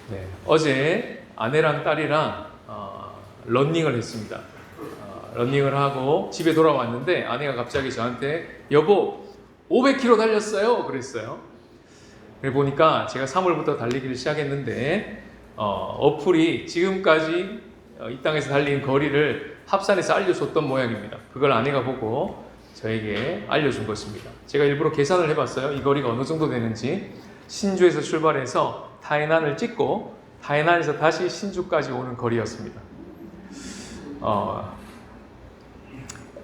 네, 어제 아내랑 딸이랑 러닝을 했습니다. 러닝을 하고 집에 돌아왔는데 아내가 갑자기 저한테 여보 500km 달렸어요 그랬어요. 그래 보니까 제가 3월부터 달리기를 시작했는데 어플이 지금까지 이 땅에서 달린 거리를 합산해서 알려줬던 모양입니다. 그걸 아내가 보고 저에게 알려준 것입니다. 제가 일부러 계산을 해봤어요. 이 거리가 어느 정도 되는지. 신주에서 출발해서 타이난을 찍고 타이난에서 다시 신주까지 오는 거리였습니다.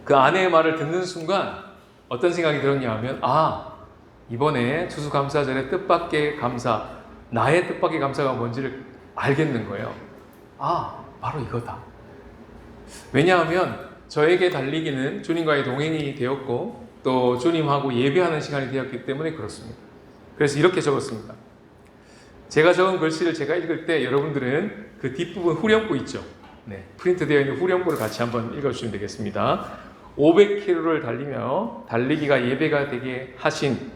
그 아내의 말을 듣는 순간 어떤 생각이 들었냐 하면 이번에 추수감사절에 뜻밖의 감사, 나의 뜻밖의 감사가 뭔지를 알겠는 거예요. 바로 이거다. 왜냐하면 저에게 달리기는 주님과의 동행이 되었고 또 주님하고 예배하는 시간이 되었기 때문에 그렇습니다. 그래서 이렇게 적었습니다. 제가 적은 글씨를 제가 읽을 때 여러분들은 그 뒷부분 후렴구 있죠? 네, 프린트되어 있는 후렴구를 같이 한번 읽어주시면 되겠습니다. 500km를 달리며 달리기가 예배가 되게 하신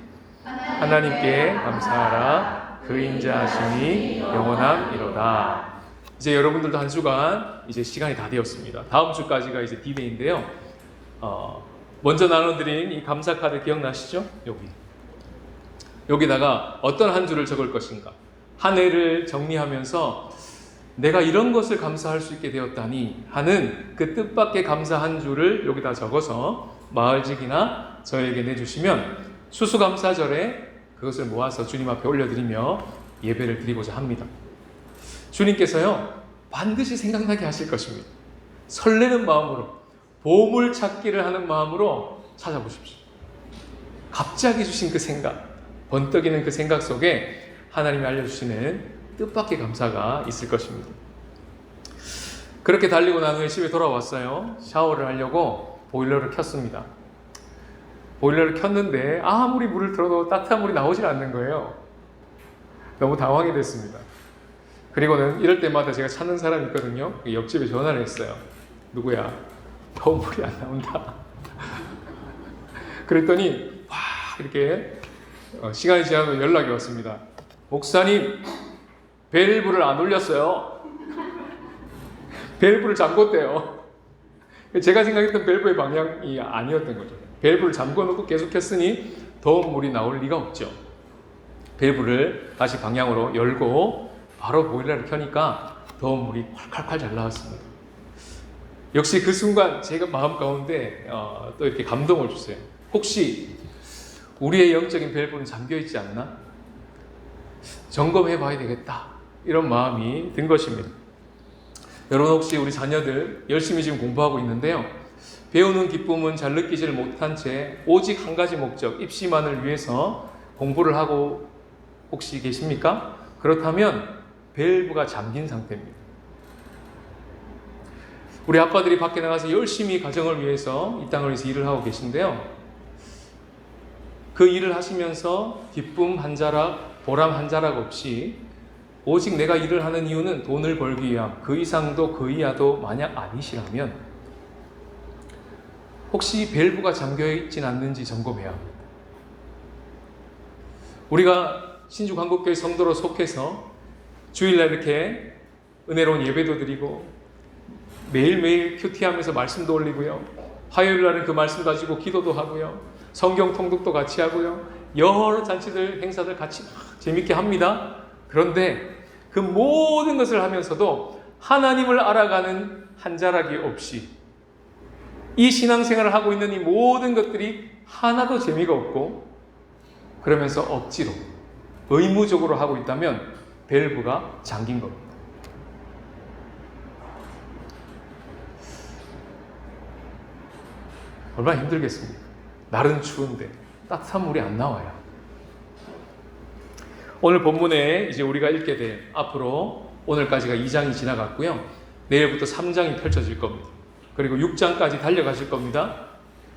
하나님께 감사하라. 그 인자하심이 영원함이로다. 이제 여러분들도 한 주간 이제 시간이 다 되었습니다. 다음 주까지가 이제 D-Day인데요. 먼저 나눠드린 이 감사 카드 기억나시죠? 여기다가 어떤 한 주를 적을 것인가? 한 해를 정리하면서 내가 이런 것을 감사할 수 있게 되었다니 하는 그 뜻밖의 감사 한 주를 여기다 적어서 마을직이나 저에게 내주시면 추수감사절에 그것을 모아서 주님 앞에 올려드리며 예배를 드리고자 합니다. 주님께서요 반드시 생각나게 하실 것입니다. 설레는 마음으로 보물 찾기를 하는 마음으로 찾아보십시오. 갑자기 주신 그 생각, 번뜩이는 그 생각 속에 하나님이 알려주시는 뜻밖의 감사가 있을 것입니다. 그렇게 달리고 난 후에 집에 돌아왔어요. 샤워를 하려고 보일러를 켰습니다. 보일러를 켰는데 아무리 물을 틀어도 따뜻한 물이 나오질 않는 거예요. 너무 당황이 됐습니다. 그리고는 이럴 때마다 제가 찾는 사람이 있거든요. 옆집에 전화를 했어요. 누구야? 더운 물이 안 나온다. 그랬더니 이렇게 시간이 지나면 연락이 왔습니다. 목사님, 밸브를 안 올렸어요. 밸브를 잠궜대요. 제가 생각했던 밸브의 방향이 아니었던 거죠. 밸브를 잠궈놓고 계속 켰으니 더운 물이 나올 리가 없죠. 밸브를 다시 방향으로 열고 바로 보일러를 켜니까 더운 물이 콸콸콸 잘 나왔습니다. 역시 그 순간 제가 마음 가운데 또 이렇게 감동을 주세요. 혹시 우리의 영적인 밸브는 잠겨있지 않나? 점검해 봐야 되겠다. 이런 마음이 든 것입니다. 여러분 혹시 우리 자녀들 열심히 지금 공부하고 있는데요. 배우는 기쁨은 잘 느끼지를 못한 채 오직 한 가지 목적, 입시만을 위해서 공부를 하고 혹시 계십니까? 그렇다면 밸브가 잠긴 상태입니다. 우리 아빠들이 밖에 나가서 열심히 가정을 위해서 이 땅을 위해서 일을 하고 계신데요. 그 일을 하시면서 기쁨 한 자락, 보람 한 자락 없이 오직 내가 일을 하는 이유는 돈을 벌기 위함, 그 이상도 그 이하도 만약 아니시라면 혹시 밸브가 잠겨있진 않는지 점검해야 합니다. 우리가 신주 한국교회 성도로 속해서 주일날 이렇게 은혜로운 예배도 드리고 매일매일 큐티하면서 말씀도 올리고요. 화요일날은 그 말씀 가지고 기도도 하고요. 성경 통독도 같이 하고요. 여러 잔치들, 행사들 같이 막 재밌게 합니다. 그런데 그 모든 것을 하면서도 하나님을 알아가는 한 자락이 없이 이 신앙생활을 하고 있는 이 모든 것들이 하나도 재미가 없고 그러면서 억지로 의무적으로 하고 있다면 밸브가 잠긴 겁니다. 얼마나 힘들겠습니까? 날은 추운데 따뜻한 물이 안 나와요. 오늘 본문에 이제 우리가 읽게 될 앞으로 오늘까지가 2장이 지나갔고요. 내일부터 3장이 펼쳐질 겁니다. 그리고 6장까지 달려가실 겁니다.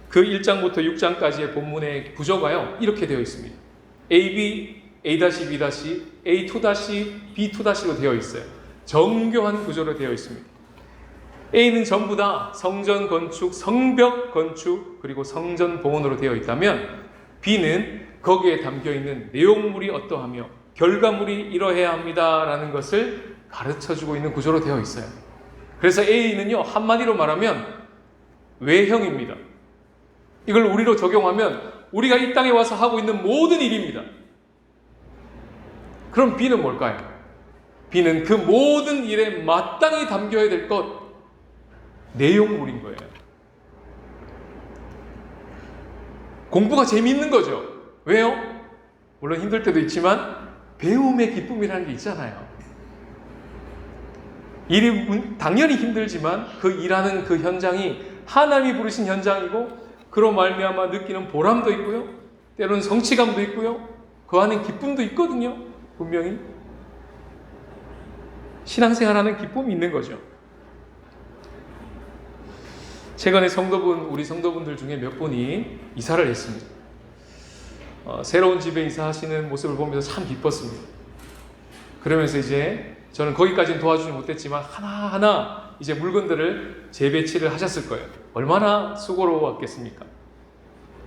그 1장부터 6장까지의 본문의 구조가요. 이렇게 되어 있습니다. AB, A-B, A2-, B2-로 되어 있어요. 정교한 구조로 되어 있습니다. A는 전부 다 성전 건축, 성벽 건축, 그리고 성전 봉헌으로 되어 있다면 B는 거기에 담겨있는 내용물이 어떠하며 결과물이 이러해야 합니다라는 것을 가르쳐주고 있는 구조로 되어 있어요. 그래서 A는요, 한마디로 말하면 외형입니다. 이걸 우리로 적용하면 우리가 이 땅에 와서 하고 있는 모든 일입니다. 그럼 B는 뭘까요? B는 그 모든 일에 마땅히 담겨야 될 것, 내용물인 거예요. 공부가 재미있는 거죠. 왜요? 물론 힘들 때도 있지만 배움의 기쁨이라는 게 있잖아요. 일이 당연히 힘들지만 그 일하는 그 현장이 하나님이 부르신 현장이고, 그로 말미암아 느끼는 보람도 있고요, 때로는 성취감도 있고요, 그 안에 기쁨도 있거든요. 분명히 신앙생활하는 기쁨이 있는 거죠. 최근에 우리 성도분들 중에 몇 분이 이사를 했습니다. 새로운 집에 이사하시는 모습을 보면서 참 기뻤습니다. 그러면서 이제 저는 거기까지는 도와주지 못했지만 하나하나 이제 물건들을 재배치를 하셨을 거예요. 얼마나 수고로웠겠습니까?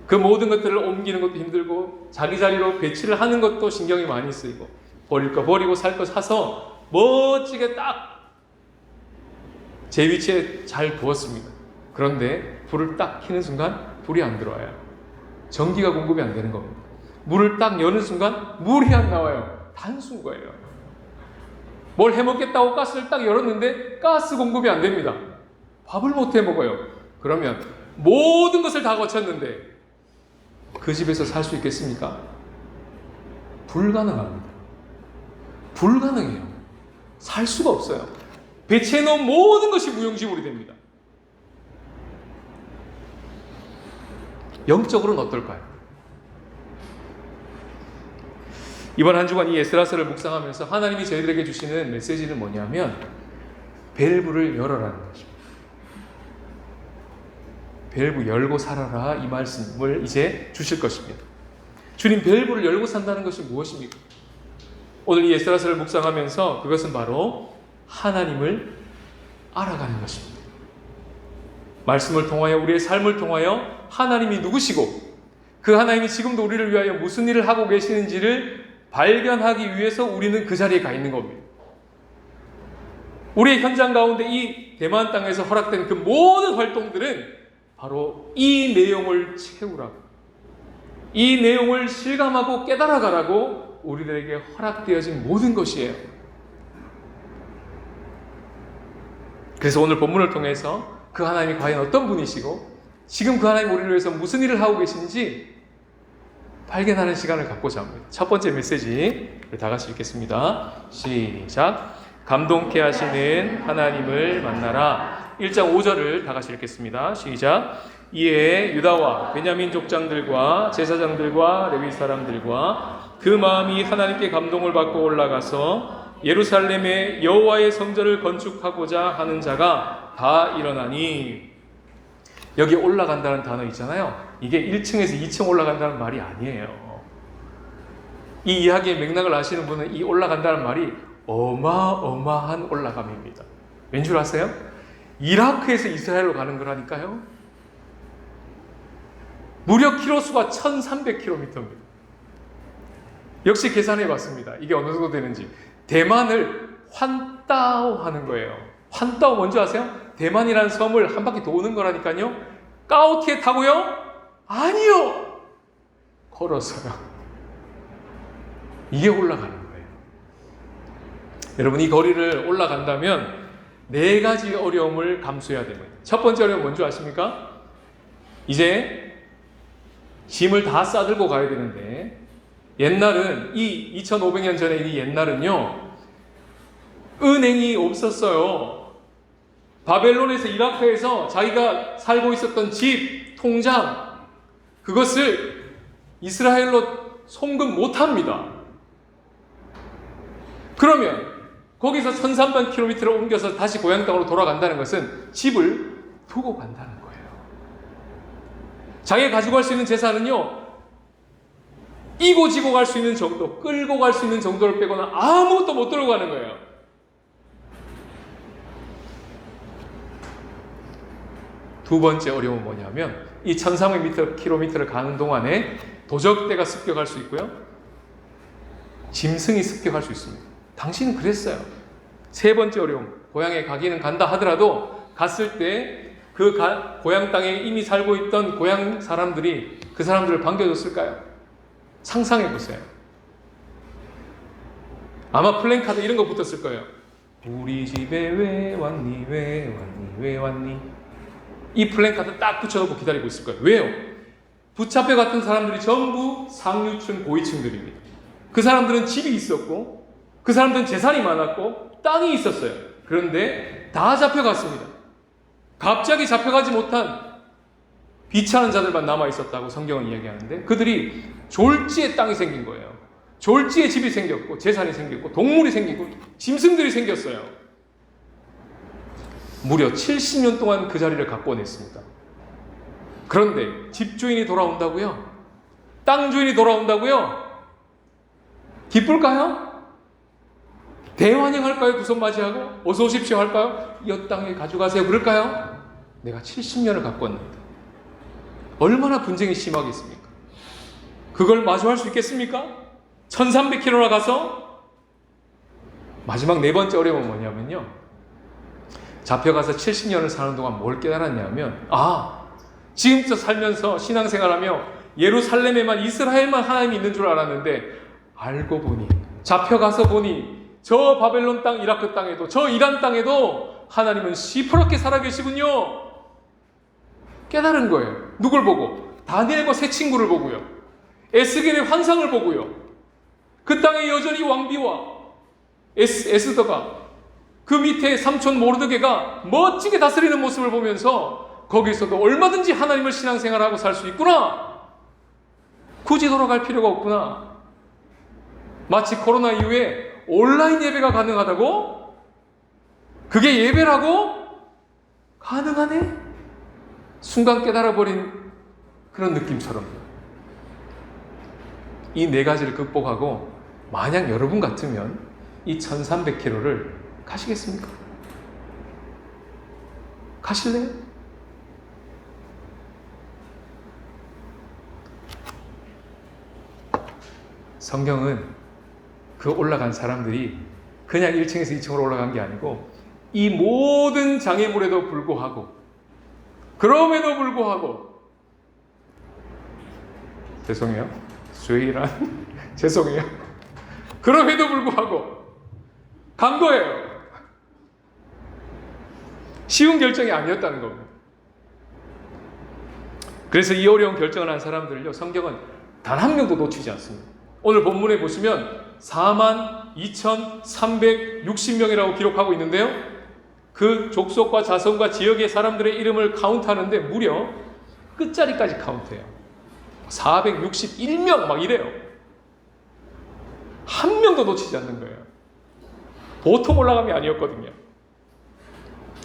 그 모든 것들을 옮기는 것도 힘들고 자기 자리로 배치를 하는 것도 신경이 많이 쓰이고, 버릴 거 버리고 살 거 사서 멋지게 딱 제 위치에 잘 두었습니다. 그런데 불을 딱 켜는 순간 불이 안 들어와요. 전기가 공급이 안 되는 겁니다. 물을 딱 여는 순간 물이 안 나와요. 단순 거예요. 뭘 해먹겠다고 가스를 딱 열었는데 가스 공급이 안 됩니다. 밥을 못 해먹어요. 그러면 모든 것을 다 거쳤는데 그 집에서 살 수 있겠습니까? 불가능합니다. 불가능해요. 살 수가 없어요. 배치해놓은 모든 것이 무용지물이 됩니다. 영적으로는 어떨까요? 이번 한 주간 이 에스라서를 묵상하면서 하나님이 저희들에게 주시는 메시지는 뭐냐면, 밸브를 열어라는 것입니다. 밸브 열고 살아라, 이 말씀을 이제 주실 것입니다. 주님, 밸브를 열고 산다는 것이 무엇입니까? 오늘 이 에스라서를 묵상하면서 그것은 바로 하나님을 알아가는 것입니다. 말씀을 통하여, 우리의 삶을 통하여 하나님이 누구시고 그 하나님이 지금도 우리를 위하여 무슨 일을 하고 계시는지를 발견하기 위해서 우리는 그 자리에 가 있는 겁니다. 우리의 현장 가운데 이 대만 땅에서 허락된 그 모든 활동들은 바로 이 내용을 채우라고, 이 내용을 실감하고 깨달아가라고 우리들에게 허락되어진 모든 것이에요. 그래서 오늘 본문을 통해서 그 하나님이 과연 어떤 분이시고 지금 그 하나님 우리를 위해서 무슨 일을 하고 계신지 발견하는 시간을 갖고자 합니다. 첫 번째 메시지 다 같이 읽겠습니다. 시작. 감동케 하시는 하나님을 만나라. 1장 5절을 다 같이 읽겠습니다. 시작. 이에 유다와 베냐민 족장들과 제사장들과 레위 사람들과 그 마음이 하나님께 감동을 받고 올라가서 예루살렘에 여호와의 성전을 건축하고자 하는 자가 다 일어나니. 여기 올라간다는 단어 있잖아요. 이게 1층에서 2층 올라간다는 말이 아니에요. 이 이야기의 맥락을 아시는 분은 이 올라간다는 말이 어마어마한 올라감입니다. 왠 줄 아세요? 이라크에서 이스라엘로 가는 거라니까요. 무려 키로수가 1300km입니다. 역시 계산해 봤습니다. 이게 어느 정도 되는지. 대만을 환따오 하는 거예요. 환따오 뭔지 아세요? 대만이라는 섬을 한 바퀴 도는 거라니까요. 까오티에 타고요? 아니요! 걸어서요. 이게 올라가는 거예요. 여러분, 이 거리를 올라간다면 4가지 어려움을 감수해야 됩니다. 첫 번째 어려움 뭔지 아십니까? 이제 짐을 다 싸들고 가야 되는데, 옛날은 이 2500년 전에 이 옛날은요, 은행이 없었어요. 바벨론에서, 이라크에서 자기가 살고 있었던 집, 통장, 그것을 이스라엘로 송금 못합니다. 그러면 거기서 1300km를 옮겨서 다시 고향 땅으로 돌아간다는 것은 집을 두고 간다는 거예요. 자기가 가지고 갈 수 있는 재산은요, 이고 지고 갈 수 있는 정도, 끌고 갈 수 있는 정도를 빼고는 아무것도 못 들고 가는 거예요. 두 번째 어려움은 뭐냐면, 이 1300km를 가는 동안에 도적대가 습격할 수 있고요, 짐승이 습격할 수 있습니다. 당신은 그랬어요. 세 번째 어려움, 고향에 가기는 간다 하더라도 갔을 때 그 고향 땅에 이미 살고 있던 고향 사람들이 그 사람들을 반겨줬을까요? 상상해 보세요. 아마 플랜카드 이런 거 붙었을 거예요. 우리 집에 왜 왔니, 왜 왔니, 왜 왔니? 이 플랜카드 딱 붙여놓고 기다리고 있을 거예요. 왜요? 붙잡혀 갔던 사람들이 전부 상류층, 고위층들입니다. 그 사람들은 집이 있었고, 그 사람들은 재산이 많았고, 땅이 있었어요. 그런데 다 잡혀갔습니다. 갑자기 잡혀가지 못한 비참한 자들만 남아 있었다고 성경은 이야기하는데, 그들이 졸지에 땅이 생긴 거예요. 졸지에 집이 생겼고, 재산이 생겼고, 동물이 생기고, 짐승들이 생겼어요. 무려 70년 동안 그 자리를 갖고 냈습니다. 그런데 집주인이 돌아온다고요? 땅 주인이 돌아온다고요? 기쁠까요? 대환영할까요? 두 손 맞이하고 어서 오십시오 할까요? 이 땅에 가져가세요 그럴까요? 내가 70년을 갖고 왔는데 얼마나 분쟁이 심하겠습니까? 그걸 마주할 수 있겠습니까? 1300km나 가서. 마지막 네 번째 어려움은 뭐냐면요, 잡혀가서 70년을 사는 동안 뭘 깨달았냐면, 지금부터 살면서 신앙생활하며 예루살렘에만, 이스라엘만 하나님이 있는 줄 알았는데, 알고 보니, 잡혀가서 보니 저 바벨론 땅, 이라크 땅에도, 저 이란 땅에도 하나님은 시퍼렇게 살아계시군요. 깨달은 거예요. 누굴 보고? 다니엘과 세 친구를 보고요. 에스겔의 환상을 보고요. 그 땅에 여전히 왕비와 에스더가, 그 밑에 삼촌 모르드게가 멋지게 다스리는 모습을 보면서 거기서도 얼마든지 하나님을 신앙생활하고 살 수 있구나. 굳이 돌아갈 필요가 없구나. 마치 코로나 이후에 온라인 예배가 가능하다고? 그게 예배라고? 가능하네? 순간 깨달아버린 그런 느낌처럼. 이 네 가지를 극복하고 만약 여러분 같으면 이 1300km를 가시겠습니까? 가실래요? 성경은 그 올라간 사람들이 그냥 1층에서 2층으로 올라간 게 아니고, 이 모든 장애물에도 불구하고, 그럼에도 불구하고, 죄송해요. 죄이란 죄송해요. 그럼에도 불구하고 간 거예요. 쉬운 결정이 아니었다는 겁니다. 그래서 이 어려운 결정을 한 사람들을요, 성경은 단 한 명도 놓치지 않습니다. 오늘 본문에 보시면 42,360명이라고 기록하고 있는데요, 그 족속과 자손과 지역의 사람들의 이름을 카운트하는데 무려 끝자리까지 카운트해요. 461명 막 이래요. 한 명도 놓치지 않는 거예요. 보통 올라감이 아니었거든요.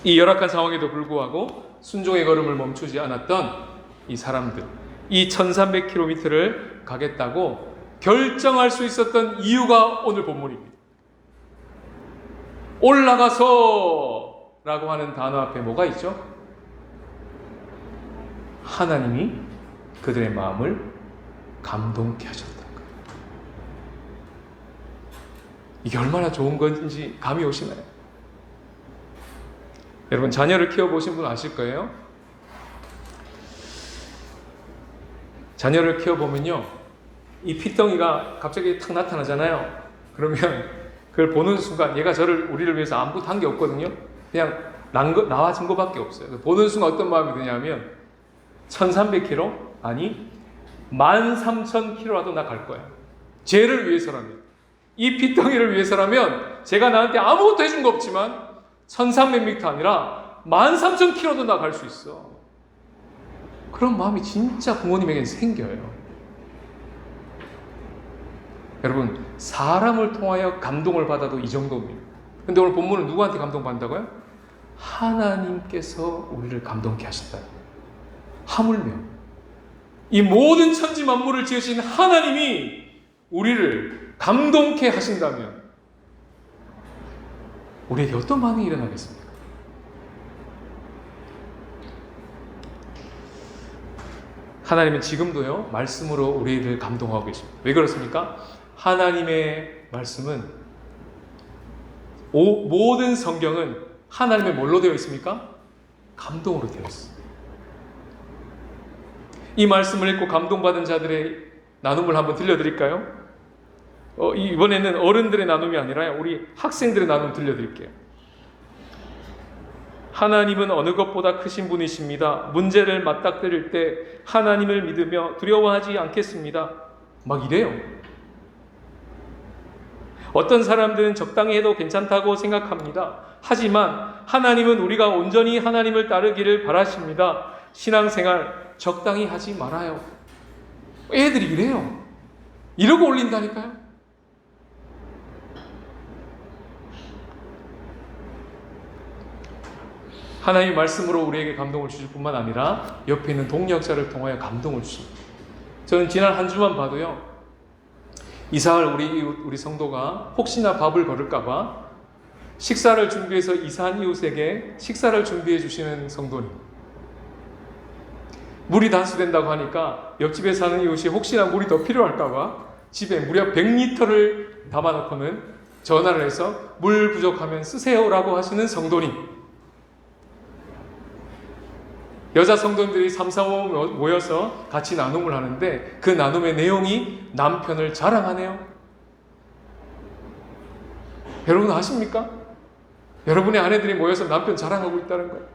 이 열악한 상황에도 불구하고 순종의 걸음을 멈추지 않았던 이 사람들, 이 1300km를 가겠다고 결정할 수 있었던 이유가 오늘 본문입니다. 올라가서 라고 하는 단어 앞에 뭐가 있죠? 하나님이 그들의 마음을 감동케 하셨다. 이게 얼마나 좋은 건지 감이 오시나요? 여러분, 자녀를 키워보신 분 아실 거예요. 자녀를 키워보면요, 이 피덩이가 갑자기 탁 나타나잖아요. 그러면 그걸 보는 순간, 얘가 우리를 위해서 아무것도 한 게 없거든요. 그냥 나와준 것밖에 없어요. 보는 순간 어떤 마음이 드냐면, 1300km? 아니 13,000km라도 나 갈 거야. 쟤를 위해서라면, 이 피덩이를 위해서라면, 제가 나한테 아무것도 해준 거 없지만 1300m 아니라 13,000km도 나 갈 수 있어. 그런 마음이 진짜 부모님에게는 생겨요. 여러분, 사람을 통하여 감동을 받아도 이 정도입니다. 근데 오늘 본문은 누구한테 감동받는다고요? 하나님께서 우리를 감동케 하신다. 하물며 이 모든 천지 만물을 지으신 하나님이 우리를 감동케 하신다면 우리에게 어떤 반응이 일어나겠습니까? 하나님은 지금도요, 말씀으로 우리를 감동하고 계십니다. 왜 그렇습니까? 하나님의 말씀은 모든 성경은 하나님의 뭘로 되어 있습니까? 감동으로 되어 있습니다. 이 말씀을 읽고 감동받은 자들의 나눔을 한번 들려드릴까요? 이번에는 어른들의 나눔이 아니라 우리 학생들의 나눔 들려드릴게요. 하나님은 어느 것보다 크신 분이십니다. 문제를 맞닥뜨릴 때 하나님을 믿으며 두려워하지 않겠습니다. 막 이래요. 어떤 사람들은 적당히 해도 괜찮다고 생각합니다. 하지만 하나님은 우리가 온전히 하나님을 따르기를 바라십니다. 신앙생활 적당히 하지 말아요. 애들이 이래요. 이러고 올린다니까요. 하나님의 말씀으로 우리에게 감동을 주실 뿐만 아니라 옆에 있는 동역자를 통하여 감동을 주십니다. 저는 지난 한 주만 봐도요, 이사할 우리 성도가 혹시나 밥을 거를까봐 식사를 준비해서 이사한 이웃에게 식사를 준비해 주시는 성도님. 물이 단수된다고 하니까 옆집에 사는 이웃이 혹시나 물이 더 필요할까봐 집에 무려 100리터를 담아놓고는 전화를 해서 물 부족하면 쓰세요라고 하시는 성도님. 여자 성도님들이 3, 4, 5 모여서 같이 나눔을 하는데 그 나눔의 내용이 남편을 자랑하네요. 여러분 아십니까? 여러분의 아내들이 모여서 남편 자랑하고 있다는 거예요.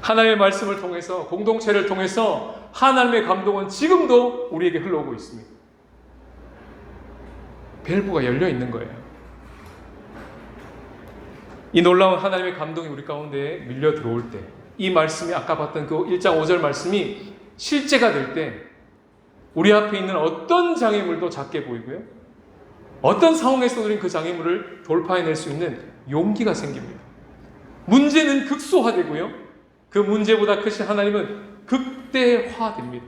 하나님의 말씀을 통해서, 공동체를 통해서 하나님의 감동은 지금도 우리에게 흘러오고 있습니다. 밸브가 열려 있는 거예요. 이 놀라운 하나님의 감동이 우리 가운데 밀려 들어올 때, 이 말씀이 아까 봤던 그 1장 5절 말씀이 실제가 될 때 우리 앞에 있는 어떤 장애물도 작게 보이고요, 어떤 상황에서도 그 장애물을 돌파해낼 수 있는 용기가 생깁니다. 문제는 극소화되고요, 그 문제보다 크신 하나님은 극대화됩니다.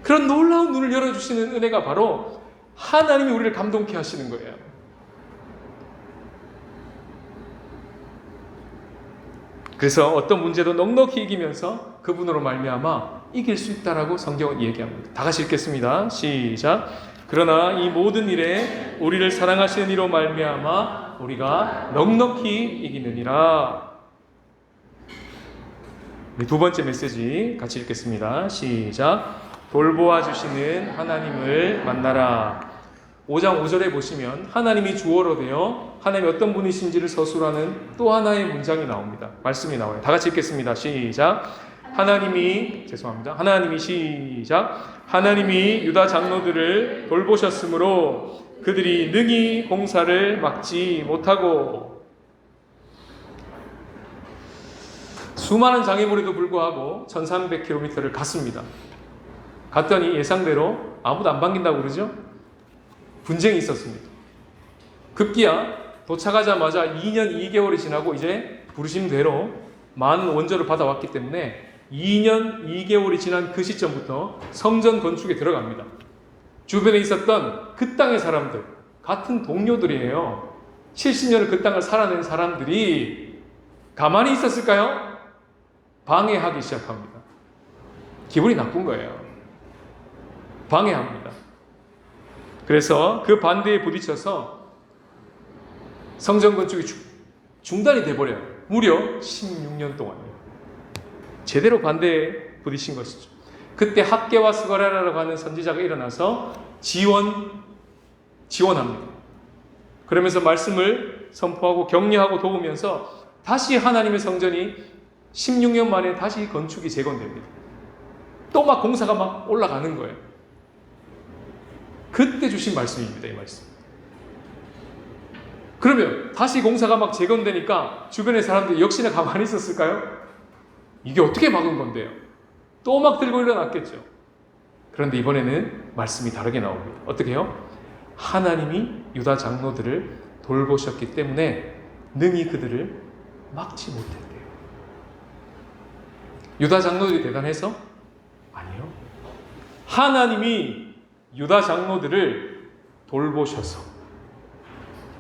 그런 놀라운 눈을 열어주시는 은혜가 바로 하나님이 우리를 감동케 하시는 거예요. 그래서 어떤 문제도 넉넉히 이기면서 그분으로 말미암아 이길 수 있다라고 성경은 얘기합니다. 다 같이 읽겠습니다. 시작. 그러나 이 모든 일에 우리를 사랑하시는 이로 말미암아 우리가 넉넉히 이기느니라. 두 번째 메시지 같이 읽겠습니다. 시작. 돌보아 주시는 하나님을 만나라. 5장 5절에 보시면 하나님이 주어로 되어 하나님이 어떤 분이신지를 서술하는 또 하나의 문장이 나옵니다. 말씀이 나와요. 다 같이 읽겠습니다. 시작. 하나님이 시작. 하나님이 유다 장로들을 돌보셨으므로 그들이 능히 공사를 막지 못하고. 수많은 장애물에도 불구하고 1300km를 갔습니다. 갔더니 예상대로 아무도 안 반긴다고 그러죠? 분쟁이 있었습니다. 급기야 도착하자마자 2년 2개월이 지나고 이제 부르심대로 많은 원조를 받아왔기 때문에 2년 2개월이 지난 그 시점부터 성전 건축에 들어갑니다. 주변에 있었던 그 땅의 사람들, 같은 동료들이에요. 70년을 그 땅을 살아낸 사람들이 가만히 있었을까요? 방해하기 시작합니다. 기분이 나쁜 거예요. 방해합니다. 그래서 그 반대에 부딪혀서 성전 건축이 중단이 돼버려요. 무려 16년 동안요. 제대로 반대에 부딪힌 것이죠. 그때 학개와 스가랴라고 하는 선지자가 일어나서 지원합니다. 그러면서 말씀을 선포하고 격려하고 도우면서 다시 하나님의 성전이 16년 만에 다시 건축이 재건됩니다. 또 막 공사가 막 올라가는 거예요. 그때 주신 말씀입니다. 이 말씀. 그러면 다시 공사가 막 재건되니까 주변의 사람들이 역시나 가만히 있었을까요? 이게 어떻게 막은 건데요? 또 막 들고 일어났겠죠. 그런데 이번에는 말씀이 다르게 나옵니다. 어떻게 해요? 하나님이 유다 장로들을 돌보셨기 때문에 능히 그들을 막지 못했대요. 유다 장로들이 대단해서? 아니요. 하나님이 유다 장로들을 돌보셔서.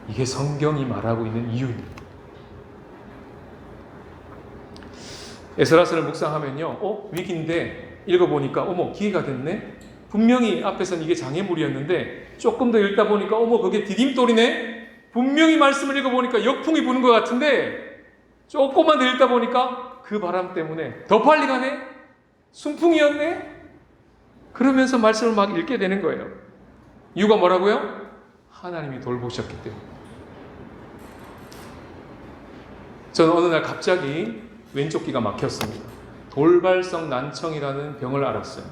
이게 성경이 말하고 있는 이유입니다. 에스라서를 묵상하면요, 위기인데 읽어보니까 어머 기회가 됐네. 분명히 앞에서는 이게 장애물이었는데 조금 더 읽다 보니까 어머 그게 디딤돌이네. 분명히 말씀을 읽어보니까 역풍이 부는 것 같은데 조금만 더 읽다 보니까 그 바람 때문에 더 빨리 가네. 순풍이었네. 그러면서 말씀을 막 읽게 되는 거예요. 이유가 뭐라고요? 하나님이 돌보셨기 때문에. 저는 어느 날 갑자기 왼쪽 귀가 막혔습니다. 돌발성 난청이라는 병을 알았어요.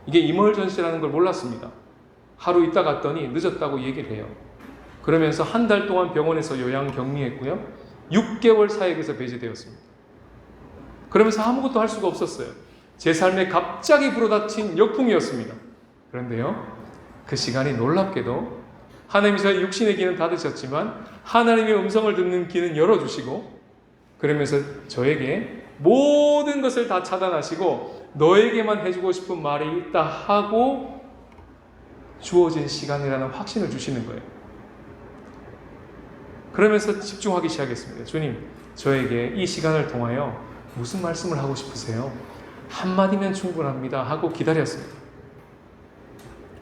이게 이멀전시라는 걸 몰랐습니다. 하루 있다 갔더니 늦었다고 얘기를 해요. 그러면서 한 달 동안 병원에서 요양 격리했고요. 6개월 사역에서 배제되었습니다. 그러면서 아무것도 할 수가 없었어요. 제 삶에 갑자기 불어닥친 역풍이었습니다. 그런데요, 그 시간이 놀랍게도 하나님이 저의 육신의 귀는 닫으셨지만 하나님의 음성을 듣는 귀는 열어주시고 그러면서 저에게 모든 것을 다 차단하시고 너에게만 해주고 싶은 말이 있다 하고 주어진 시간이라는 확신을 주시는 거예요. 그러면서 집중하기 시작했습니다. 주님, 저에게 이 시간을 통하여 무슨 말씀을 하고 싶으세요? 한마디면 충분합니다 하고 기다렸습니다.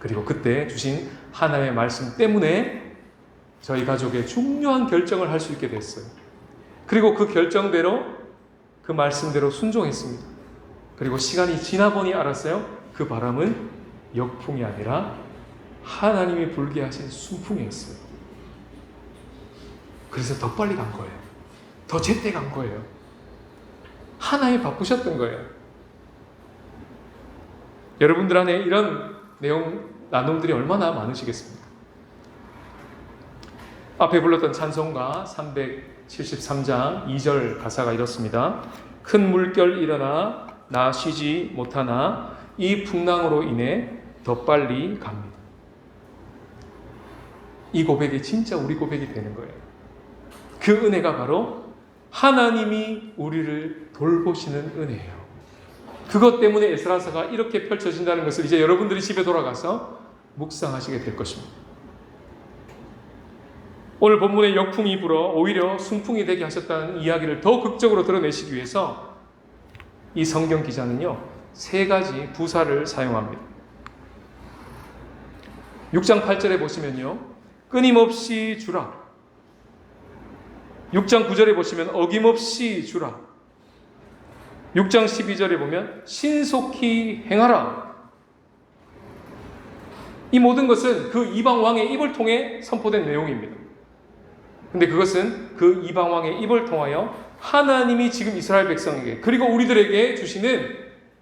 그리고 그때 주신 하나님의 말씀 때문에 저희 가족의 중요한 결정을 할 수 있게 됐어요. 그리고 그 결정대로 그 말씀대로 순종했습니다. 그리고 시간이 지나보니 알았어요. 그 바람은 역풍이 아니라 하나님이 불게 하신 순풍이었어요. 그래서 더 빨리 간 거예요. 더 제때 간 거예요. 하나님이 바쁘셨던 거예요. 여러분들 안에 이런 내용 나눔들이 얼마나 많으시겠습니까? 앞에 불렀던 찬송가 373장 2절 가사가 이렇습니다. 큰 물결 일어나 나 쉬지 못하나 이 풍랑으로 인해 더 빨리 갑니다. 이 고백이 진짜 우리 고백이 되는 거예요. 그 은혜가 바로 하나님이 우리를 돌보시는 은혜예요. 그것 때문에 에스라서가 이렇게 펼쳐진다는 것을 이제 여러분들이 집에 돌아가서 묵상하시게 될 것입니다. 오늘 본문에 역풍이 불어 오히려 순풍이 되게 하셨다는 이야기를 더 극적으로 드러내시기 위해서 이 성경 기자는요 3가지 부사를 사용합니다. 6장 8절에 보시면요 끊임없이 주라. 6장 9절에 보시면 어김없이 주라. 6장 12절에 보면 신속히 행하라. 이 모든 것은 그 이방 왕의 입을 통해 선포된 내용입니다. 근데 그것은 그 이방 왕의 입을 통하여 하나님이 지금 이스라엘 백성에게 그리고 우리들에게 주시는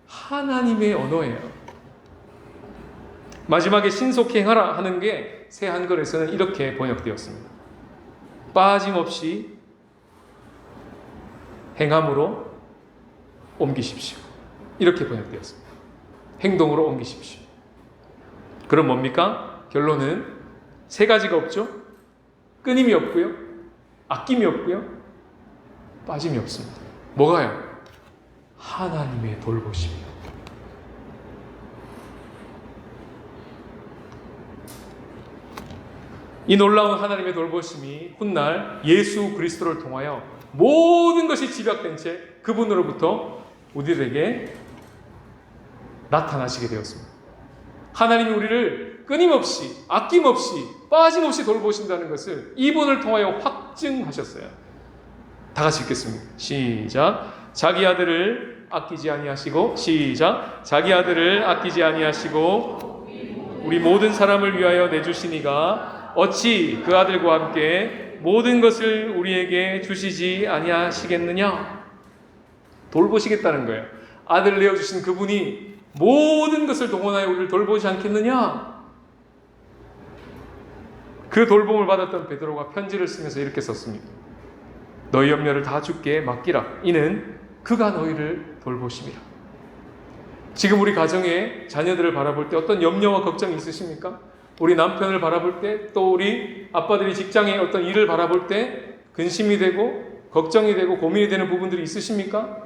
하나님의 언어예요. 마지막에 신속히 행하라 하는 게 새 한글에서는 이렇게 번역되었습니다. 빠짐없이 행함으로 옮기십시오. 이렇게 번역되었습니다. 행동으로 옮기십시오. 그럼 뭡니까? 결론은 3가지가 없죠. 끊임이 없고요. 아낌이 없고요. 빠짐이 없습니다. 뭐가요? 하나님의 돌보심이요. 이 놀라운 하나님의 돌보심이 훗날 예수 그리스도를 통하여 모든 것이 집약된 채 그분으로부터 우리들에게 나타나시게 되었습니다. 하나님이 우리를 끊임없이 아낌없이 빠짐없이 돌보신다는 것을 이분을 통하여 확증하셨어요. 다 같이 읽겠습니다. 시작. 자기 아들을 아끼지 아니하시고 시작. 자기 아들을 아끼지 아니하시고 우리 모든 사람을 위하여 내주시니가 어찌 그 아들과 함께 모든 것을 우리에게 주시지 아니하시겠느냐? 돌보시겠다는 거예요. 아들을 내어주신 그분이 모든 것을 동원하여 우리를 돌보지 않겠느냐? 그 돌봄을 받았던 베드로가 편지를 쓰면서 이렇게 썼습니다. 너희 염려를 다 주께 맡기라. 이는 그가 너희를 돌보심이라. 지금 우리 가정의 자녀들을 바라볼 때 어떤 염려와 걱정이 있으십니까? 우리 남편을 바라볼 때, 또 우리 아빠들이 직장의 어떤 일을 바라볼 때 근심이 되고 걱정이 되고 고민이 되는 부분들이 있으십니까?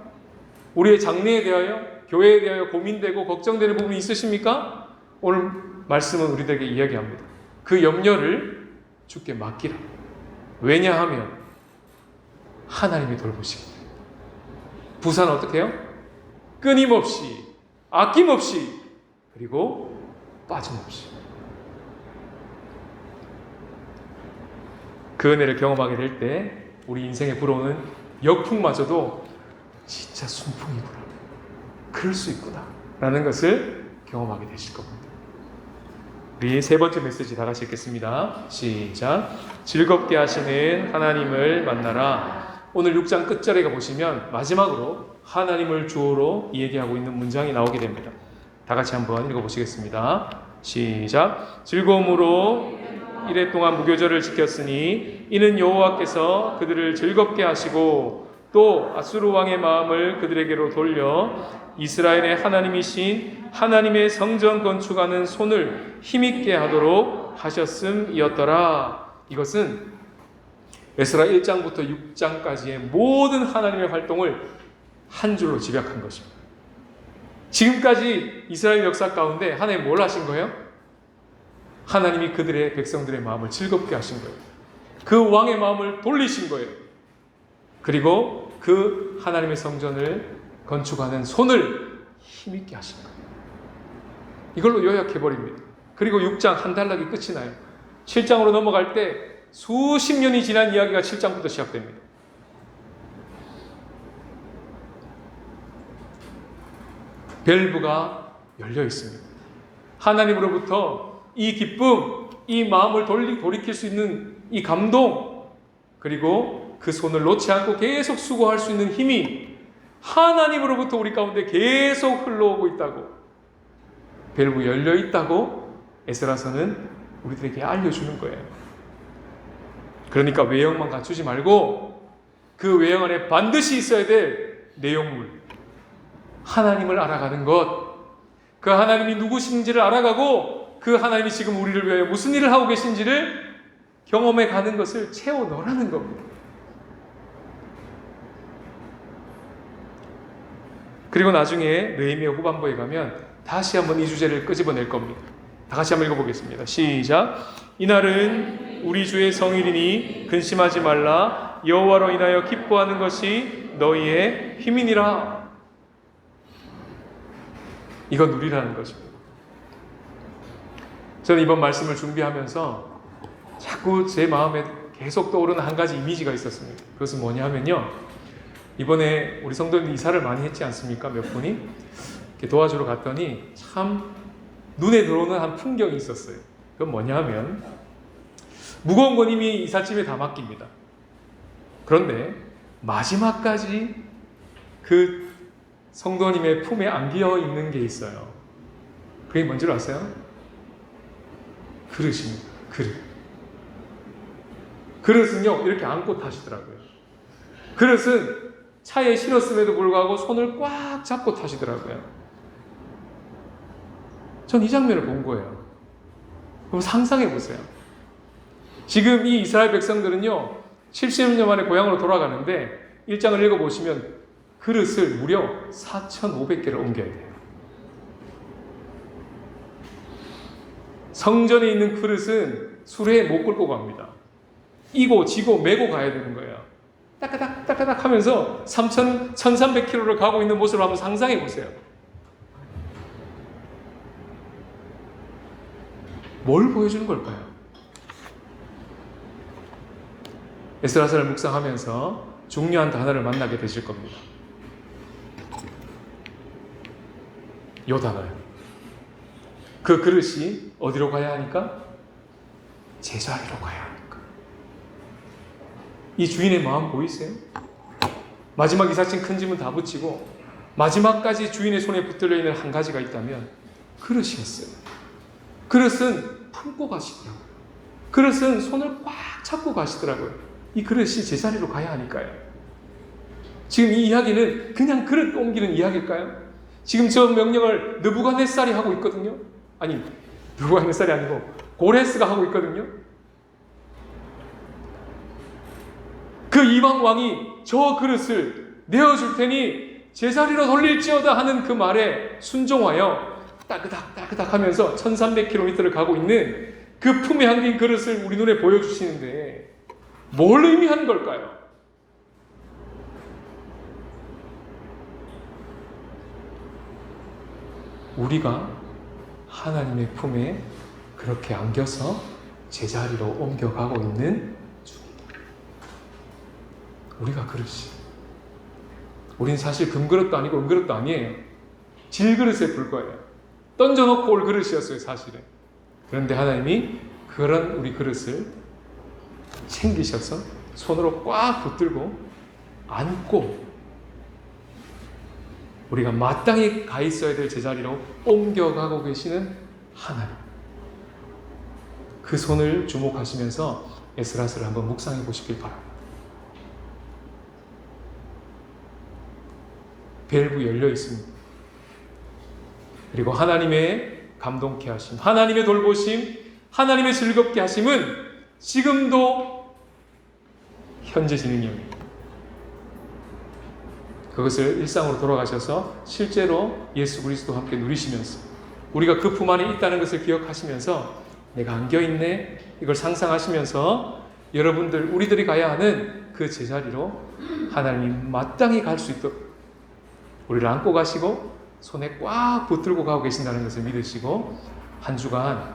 우리의 장래에 대하여, 교회에 대하여 고민되고 걱정되는 부분이 있으십니까? 오늘 말씀은 우리들에게 이야기합니다. 그 염려를 주께 맡기라. 왜냐하면 하나님이 돌보시기 때문에. 부사는 어떻게 해요? 끊임없이 아낌없이, 그리고 빠짐없이. 그 은혜를 경험하게 될 때 우리 인생에 불어오는 역풍마저도 진짜 순풍이구나, 그럴 수 있구나 라는 것을 경험하게 되실 겁니다. 우리 세 번째 메시지 다 같이 읽겠습니다. 시작. 즐겁게 하시는 하나님을 만나라. 오늘 6장 끝절에 가보시면 마지막으로 하나님을 주어로 얘기하고 있는 문장이 나오게 됩니다. 다 같이 한번 읽어보시겠습니다. 시작. 즐거움으로 이래 동안 무교절을 지켰으니 이는 여호와께서 그들을 즐겁게 하시고 또 아수르 왕의 마음을 그들에게로 돌려 이스라엘의 하나님이신 하나님의 성전 건축하는 손을 힘있게 하도록 하셨음이었더라. 이것은 에스라 1장부터 6장까지의 모든 하나님의 활동을 한 줄로 집약한 것입니다. 지금까지 이스라엘 역사 가운데 하나님 뭘 하신 거예요? 하나님이 그들의 백성들의 마음을 즐겁게 하신 거예요. 그 왕의 마음을 돌리신 거예요. 그리고 그 하나님의 성전을 건축하는 손을 힘있게 하신 거예요. 이걸로 요약해버립니다. 그리고 6장 한 단락이 끝이 나요. 7장으로 넘어갈 때 수십 년이 지난 이야기가 7장부터 시작됩니다. 밸브가 열려 있습니다. 하나님으로부터 이 기쁨, 이 마음을 돌이킬 수 있는 이 감동, 그리고 그 손을 놓지 않고 계속 수고할 수 있는 힘이 하나님으로부터 우리 가운데 계속 흘러오고 있다고, 밸브 열려 있다고 에스라서는 우리들에게 알려주는 거예요. 그러니까 외형만 갖추지 말고 그 외형 안에 반드시 있어야 될 내용물, 하나님을 알아가는 것, 그 하나님이 누구신지를 알아가고 그 하나님이 지금 우리를 위하여 무슨 일을 하고 계신지를 경험해 가는 것을 채워 넣으라는 겁니다. 그리고 나중에 느헤미야 후반부에 가면 다시 한번 이 주제를 끄집어낼 겁니다. 다 같이 한번 읽어보겠습니다. 시작. 이날은 우리 주의 성일이니 근심하지 말라. 여호와로 인하여 기뻐하는 것이 너희의 힘이니라. 이건 누리라는 것입니다. 저는 이번 말씀을 준비하면서 자꾸 제 마음에 계속 떠오르는 한 가지 이미지가 있었습니다. 그것은 뭐냐면요, 이번에 우리 성도님들 이사를 많이 했지 않습니까? 몇 분이 이렇게 도와주러 갔더니 참 눈에 들어오는 한 풍경이 있었어요. 그건 뭐냐면 무거운 건 이미 이삿짐에 다 맡깁니다. 그런데 마지막까지 그 성도님의 품에 안겨 있는 게 있어요. 그게 뭔지 아세요? 그릇입니다. 그릇은요 이렇게 안고 타시더라고요. 그릇은 차에 실었음에도 불구하고 손을 꽉 잡고 타시더라고요. 전 이 장면을 본 거예요. 그럼 상상해 보세요. 지금 이 이스라엘 백성들은요 70년 만에 고향으로 돌아가는데 1장을 읽어보시면 그릇을 무려 4,500개를 옮겨야 돼요. 성전에 있는 그릇은 수레에 못 끌고 갑니다. 이고 지고 메고 가야 되는 거예요. 따까닥 하면서 1,300km를 가고 있는 모습을 한번 상상해 보세요. 뭘 보여주는 걸까요? 에스라서를 묵상하면서 중요한 단어를 만나게 되실 겁니다. 요 단어요. 그 그릇이 어디로 가야 하니까? 제자리로 가야 하니까. 이 주인의 마음 보이세요? 마지막 이삿짐 큰 짐은 다 붙이고 마지막까지 주인의 손에 붙들려 있는 한 가지가 있다면 그릇이었어요. 그릇은 품고 가시더라고요. 그릇은 손을 꽉 잡고 가시더라고요. 이 그릇이 제자리로 가야 하니까요. 지금 이 이야기는 그냥 그릇 옮기는 이야기일까요? 지금 저 명령을 느부갓네살이 하고 있거든요. 아니, 느부갓네살이 아니고 고레스가 하고 있거든요. 그 이방 왕이 저 그릇을 내어줄 테니 제자리로 돌릴지어다 하는 그 말에 순종하여 따그닥 하면서 1300km를 가고 있는 그 품에 안긴 그릇을 우리 눈에 보여주시는데 뭘 의미하는 걸까요? 우리가 하나님의 품에 그렇게 안겨서 제자리로 옮겨가고 있는 중이다. 우리가 그릇이. 우린 사실 금그릇도 아니고 은그릇도 아니에요. 질그릇에 불과해요. 던져놓고 올 그릇이었어요, 사실은. 그런데 하나님이 그런 우리 그릇을 챙기셔서 손으로 꽉 붙들고 안고 우리가 마땅히 가 있어야 될 제자리로 옮겨가고 계시는 하나님. 그 손을 주목하시면서 에스라스를 한번 묵상해 보시길 바랍니다. 밸브 열려 있습니다. 그리고 하나님의 감동케 하심, 하나님의 돌보심, 하나님의 즐겁게 하심은 지금도 현재 진행형입니다. 그것을 일상으로 돌아가셔서 실제로 예수 그리스도와 함께 누리시면서 우리가 그 품 안에 있다는 것을 기억하시면서 내가 안겨있네 이걸 상상하시면서 여러분들 우리들이 가야 하는 그 제자리로 하나님이 마땅히 갈 수 있도록 우리를 안고 가시고 손에 꽉 붙들고 가고 계신다는 것을 믿으시고 한 주간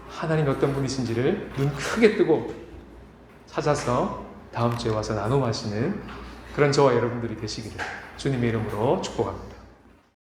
하나님이 어떤 분이신지를 눈 크게 뜨고 찾아서 다음 주에 와서 나눔하시는 그런 저와 여러분들이 되시기를 주님의 이름으로 축복합니다.